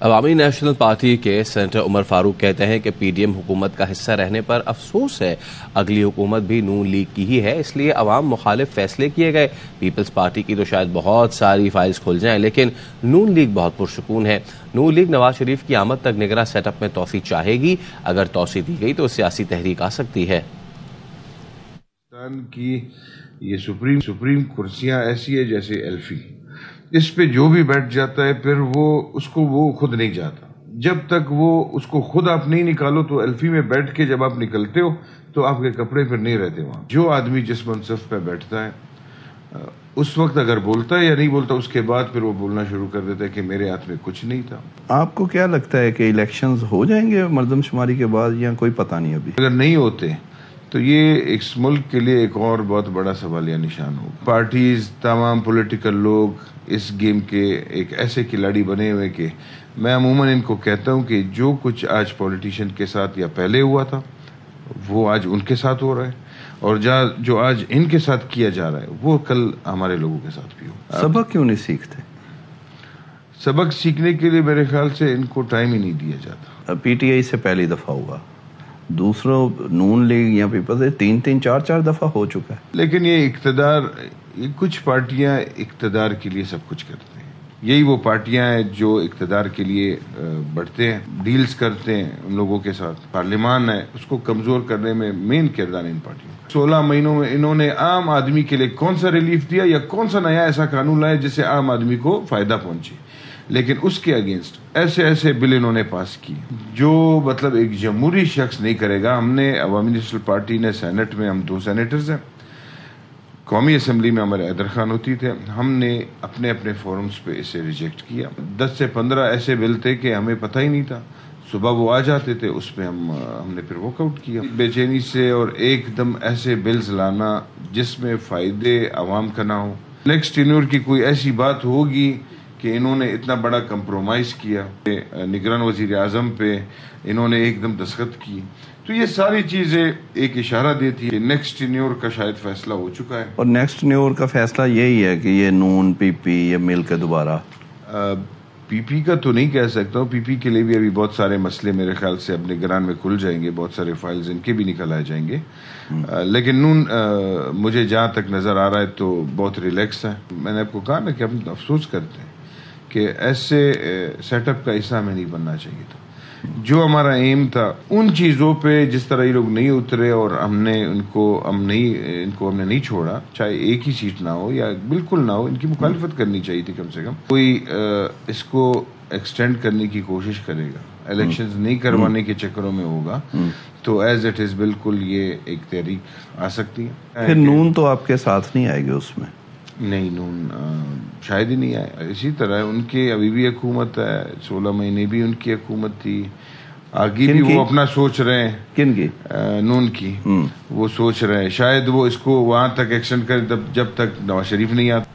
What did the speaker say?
عوامی national party کے senator عمر فاروق کہتے ہیں کہ پی ڈی ایم حکومت کا حصہ رہنے پر افسوس ہے۔ اگلی حکومت بھی نون لیگ کی ہی ہے، اس لیے عوام مخالف فیصلے کیے گئے۔ پیپلز پارٹی کی تو شاید بہت ساری فائلز کھل جائیں، لیکن نون لیگ بہت پرسکون ہے۔ نون لیگ نواز شریف کی آمد تک نگراں سیٹ اپ میں توسیع چاہے گی۔ اگر توسیع دی گئی تو سیاسی تحریک آ سکتی ہے۔ کی یہ سپریم کرسیاں ایسی ہے جیسے ایلفی، اس پہ جو بھی بیٹھ جاتا ہے پھر وہ خود نہیں جاتا۔ جب تک وہ اس کو خود آپ نہیں نکالو تو ایلفی میں بیٹھ کے جب آپ نکلتے ہو تو آپ کے کپڑے پھر نہیں رہتے وہاں۔ جو آدمی جس منصب پہ بیٹھتا ہے اس وقت اگر بولتا ہے یا نہیں بولتا، اس کے بعد پھر وہ بولنا شروع کر دیتا ہے کہ میرے ہاتھ میں کچھ نہیں تھا۔ آپ کو کیا لگتا ہے کہ الیکشنز ہو جائیں گے مردم شماری کے بعد یا کوئی پتہ نہیں ابھی؟ اگر نہیں ہوتے تو یہ اس ملک کے لیے ایک اور بہت بڑا سوالیہ نشان ہو۔ پارٹیز، تمام پولیٹیکل لوگ اس گیم کے ایک ایسے کھلاڑی بنے ہوئے کہ میں عموماً ان کو کہتا ہوں کہ جو کچھ آج پولیٹیشین کے ساتھ یا پہلے ہوا تھا وہ آج ان کے ساتھ ہو رہا ہے، اور جو آج ان کے ساتھ کیا جا رہا ہے وہ کل ہمارے لوگوں کے ساتھ بھی ہو۔ سبق کیوں نہیں سیکھتے؟ سبق سیکھنے کے لیے میرے خیال سے ان کو ٹائم ہی نہیں دیا جاتا۔ پی ٹی آئی سے پہلی دفعہ ہوا، دوسروں نون لیگ یا پیپلز تین چار دفعہ ہو چکا ہے۔ لیکن یہ کچھ پارٹیاں اقتدار کے لیے سب کچھ کرتے ہیں۔ یہی وہ پارٹیاں ہیں جو اقتدار کے لیے بڑھتے ہیں، ڈیلز کرتے ہیں ان لوگوں کے ساتھ۔ پارلیمان ہے، اس کو کمزور کرنے میں مین کردار ان پارٹیوں کا۔ 16 مہینوں میں انہوں نے عام آدمی کے لیے کون سا ریلیف دیا یا کون سا نیا ایسا قانون لایا جس سے عام آدمی کو فائدہ پہنچے؟ لیکن اس کے اگینسٹ ایسے بل انہوں نے پاس کیے جو مطلب ایک جمہوری شخص نہیں کرے گا۔ ہم نے عوامی نیشنل پارٹی نے سینٹ میں، ہم 2 سینیٹرز ہیں، قومی اسمبلی میں ہمارے حیدر خان ہوتی تھے، ہم نے اپنے فورمز پہ اسے ریجیکٹ کیا۔ 10 سے 15 ایسے بل تھے کہ ہمیں پتہ ہی نہیں تھا، صبح وہ آ جاتے تھے، اس پہ ہم نے پھر واک آؤٹ کیا۔ بے چینی سے اور ایک دم ایسے بلز لانا جس میں فائدے عوام کا نہ ہو۔ نیکسٹ ٹینیور کی کوئی ایسی بات ہوگی کہ انہوں نے اتنا بڑا کمپرومائز کیا، نگران وزیر اعظم پہ انہوں نے ایک دم دستخط کی، تو یہ ساری چیزیں ایک اشارہ دیتی ہے کہ نیکسٹ ٹینیور کا شاید فیصلہ ہو چکا ہے۔ اور نیکسٹ ٹینیور کا فیصلہ یہی ہے کہ یہ نون پی پی یہ مل کے دوبارہ؟ پی پی کا تو نہیں کہہ سکتا ہوں، پی پی کے لیے بھی ابھی بہت سارے مسئلے میرے خیال سے اب نگران میں کھل جائیں گے، بہت سارے فائلز ان کے بھی نکل آ جائیں گے، لیکن نون مجھے جہاں تک نظر آ رہا ہے تو بہت ریلیکس ہے۔ میں نے آپ کو کہا نا کہ ہم افسوس کرتے ہیں کہ ایسے سیٹ اپ کا حصہ ہمیں نہیں بننا چاہیے تھا۔ جو ہمارا ایم تھا ان چیزوں پہ جس طرح یہ لوگ نہیں اترے اور ہم نے ان کو نہیں چھوڑا، چاہے ایک ہی سیٹ نہ ہو یا بالکل نہ ہو، ان کی مخالفت کرنی چاہیے تھی کم سے کم۔ کوئی اس کو ایکسٹینڈ کرنے کی کوشش کرے گا، الیکشنز نہیں کروانے کے چکروں میں ہوگا تو ایز اٹ از بالکل یہ ایک تحریک آ سکتی ہے۔ پھر نون تو آپ کے ساتھ نہیں آئے گی اس میں؟ نہیں، نون شاید ہی نہیں آئے۔ اسی طرح ان کے ابھی بھی حکومت ہے، 16 مہینے بھی ان کی حکومت تھی، آگے بھی وہ اپنا سوچ رہے ہیں۔ کن کی؟ نون کی۔ وہ سوچ رہے ہیں شاید وہ اس کو وہاں تک ایکسٹینڈ کرے جب تک نواز شریف نہیں آتا۔